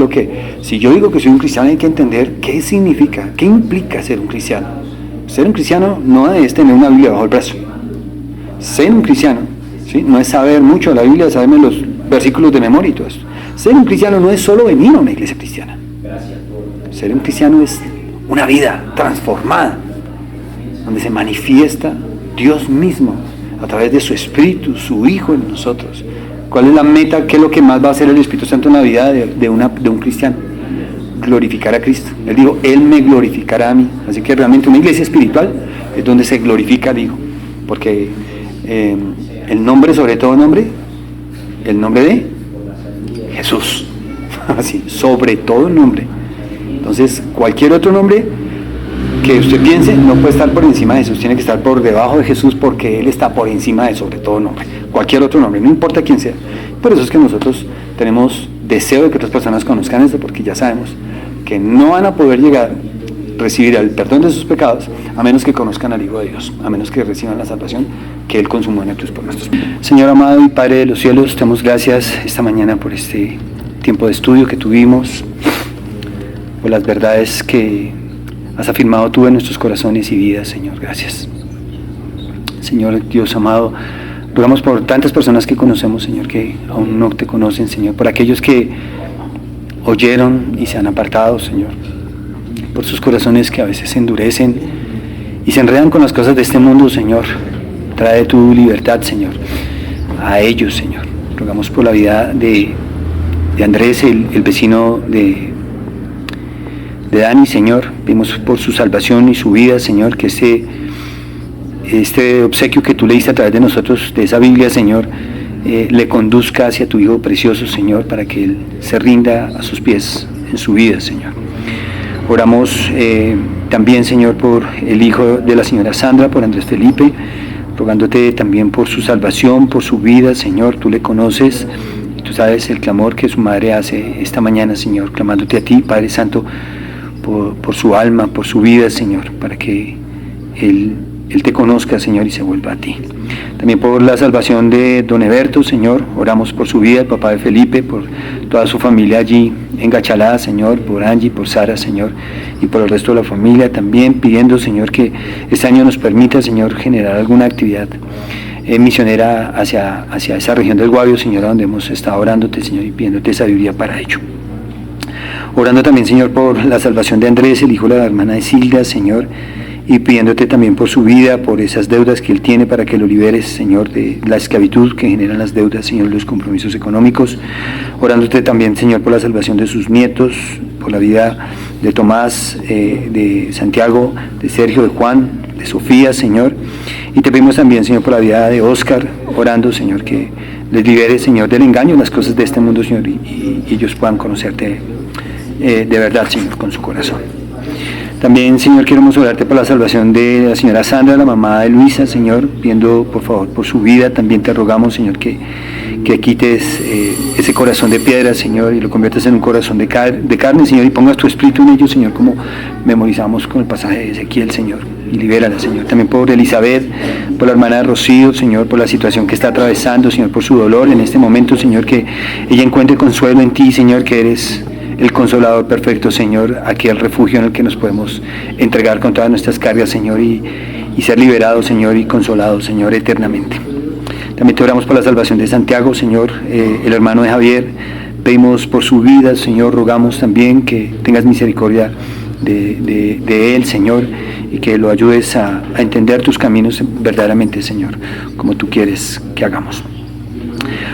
si yo digo que soy un cristiano, hay que entender qué significa, qué implica ser un cristiano. Ser un cristiano no es tener una Biblia bajo el brazo. Ser un cristiano, ¿sí? No es saber mucho de la Biblia, saberme los versículos de memoria y todo esto. Ser un cristiano no es solo venir a una iglesia cristiana. Ser un cristiano es una vida transformada, donde se manifiesta Dios mismo a través de su Espíritu, su Hijo en nosotros. ¿Cuál es la meta? ¿Qué es lo que más va a hacer el Espíritu Santo en la vida de un cristiano? Glorificar a Cristo. Él dijo, Él me glorificará a mí. Así que realmente una iglesia espiritual es donde se glorifica al Hijo, porque el nombre, sobre todo nombre, el nombre de Jesús, así, sobre todo el nombre. Entonces, cualquier otro nombre que usted piense no puede estar por encima de Jesús, tiene que estar por debajo de Jesús, porque Él está por encima de sobre todo nombre, cualquier otro nombre, no importa quién sea. Por eso es que nosotros tenemos deseo de que otras personas conozcan esto, porque ya sabemos que no van a poder llegar a recibir el perdón de sus pecados a menos que conozcan al Hijo de Dios, a menos que reciban la salvación que Él consumó en la cruz por nosotros. Señor amado y Padre de los cielos, te damos gracias esta mañana por este tiempo de estudio que tuvimos, por las verdades que has afirmado tú en nuestros corazones y vidas, Señor. Gracias. Señor Dios amado, rogamos por tantas personas que conocemos, Señor, que aún no te conocen, Señor, por aquellos que oyeron y se han apartado, Señor, por sus corazones que a veces se endurecen y se enredan con las cosas de este mundo, Señor. Trae tu libertad, Señor, a ellos, Señor. Rogamos por la vida de Andrés, el vecino de Dani, Señor. Pedimos por su salvación y su vida, Señor, que este obsequio que tú le diste a través de nosotros, de esa Biblia, Señor, le conduzca hacia tu Hijo precioso, Señor, para que Él se rinda a sus pies en su vida, Señor. Oramos también, Señor, por el hijo de la señora Sandra, por Andrés Felipe, rogándote también por su salvación, por su vida, Señor. Tú le conoces, tú sabes el clamor que su madre hace esta mañana, Señor, clamándote a ti, Padre Santo, por su alma, por su vida, Señor, para que Él te conozca, Señor, y se vuelva a ti. También por la salvación de don Eberto, Señor, oramos por su vida, el papá de Felipe, por toda su familia allí en Gachalá, Señor, por Angie, por Sara, Señor, y por el resto de la familia, también pidiendo, Señor, que este año nos permita, Señor, generar alguna actividad misionera hacia esa región del Guavio, Señor, donde hemos estado orándote, Señor, y pidiéndote sabiduría para ello. Orando también, Señor, por la salvación de Andrés, el hijo de la hermana de Silvia, Señor, y pidiéndote también por su vida, por esas deudas que él tiene, para que lo liberes, Señor, de la esclavitud que generan las deudas, Señor, los compromisos económicos. Orándote también, Señor, por la salvación de sus nietos, por la vida de Tomás, de Santiago, de Sergio, de Juan, de Sofía, Señor. Y te pedimos también, Señor, por la vida de Oscar, orando, Señor, que les liberes, Señor, del engaño en las cosas de este mundo, Señor, y ellos puedan conocerte de verdad, Señor, con su corazón. También, Señor, queremos orarte por la salvación de la señora Sandra, la mamá de Luisa, Señor, pidiendo por favor por su vida. También te rogamos, Señor, que quites ese corazón de piedra, Señor, y lo conviertas en un corazón de carne, Señor, y pongas tu espíritu en ellos, Señor, como memorizamos con el pasaje de Ezequiel, Señor, y libérala, Señor. También por Elizabeth, por la hermana de Rocío, Señor, por la situación que está atravesando, Señor, por su dolor en este momento, Señor, que ella encuentre consuelo en ti, Señor, que eres el consolador perfecto, Señor, aquel refugio en el que nos podemos entregar con todas nuestras cargas, Señor, y ser liberados, Señor, y consolados, Señor, eternamente. También te oramos por la salvación de Santiago, Señor, el hermano de Javier, Pedimos por su vida, Señor, rogamos también que tengas misericordia de él, Señor, y que lo ayudes a entender tus caminos verdaderamente, Señor, como tú quieres que hagamos.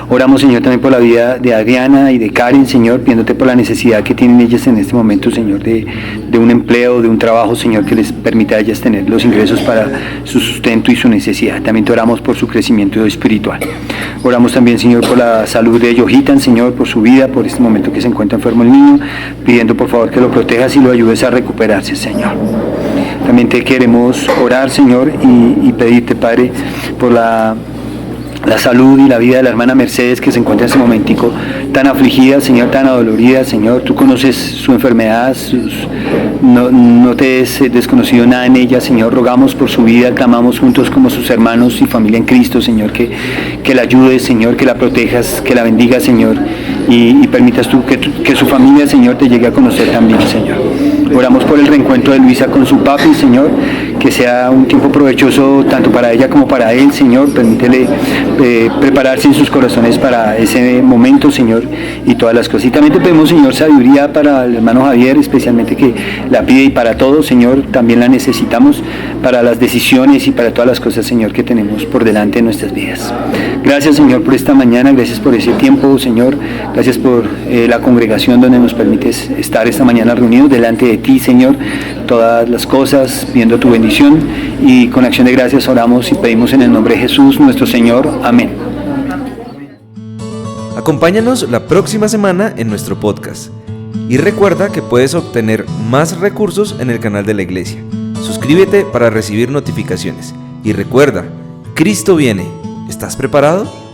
Oramos, Señor, también por la vida de Adriana y de Karen, Señor, pidiéndote por la necesidad que tienen ellas en este momento, Señor, de un empleo, de un trabajo, Señor, que les permita a ellas tener los ingresos para su sustento y su necesidad. También te oramos por su crecimiento espiritual. Oramos también, Señor, por la salud de Yohitan, Señor, por su vida, por este momento que se encuentra enfermo el niño, pidiendo por favor que lo protejas y lo ayudes a recuperarse, Señor. También te queremos orar, Señor, y pedirte, Padre, por la salud y la vida de la hermana Mercedes, que se encuentra en ese momentico tan afligida, Señor, tan adolorida, Señor. Tú conoces su enfermedad, no te es desconocido nada en ella, Señor. Rogamos por su vida, clamamos juntos como sus hermanos y familia en Cristo, Señor, que la ayudes, Señor, que la protejas, que la bendigas, Señor, y permitas tú que su familia, Señor, te llegue a conocer también, Señor. Oramos por el reencuentro de Luisa con su papi, Señor, que sea un tiempo provechoso tanto para ella como para él, Señor. Permítele prepararse en sus corazones para ese momento, Señor, y todas las cosas. Y también te pedimos, Señor, sabiduría para el hermano Javier, especialmente que la pide, y para todos, Señor, también la necesitamos para las decisiones y para todas las cosas, Señor, que tenemos por delante en nuestras vidas. Gracias, Señor, por esta mañana, gracias por ese tiempo, Señor, gracias por la congregación donde nos permites estar esta mañana reunidos delante de ti, Señor, todas las cosas, pidiendo tu bendición, y con acción de gracias oramos y pedimos en el nombre de Jesús, nuestro Señor. Amén. Acompáñanos la próxima semana en nuestro podcast. Y recuerda que puedes obtener más recursos en el canal de la iglesia. Suscríbete para recibir notificaciones. Y recuerda, Cristo viene. ¿Estás preparado?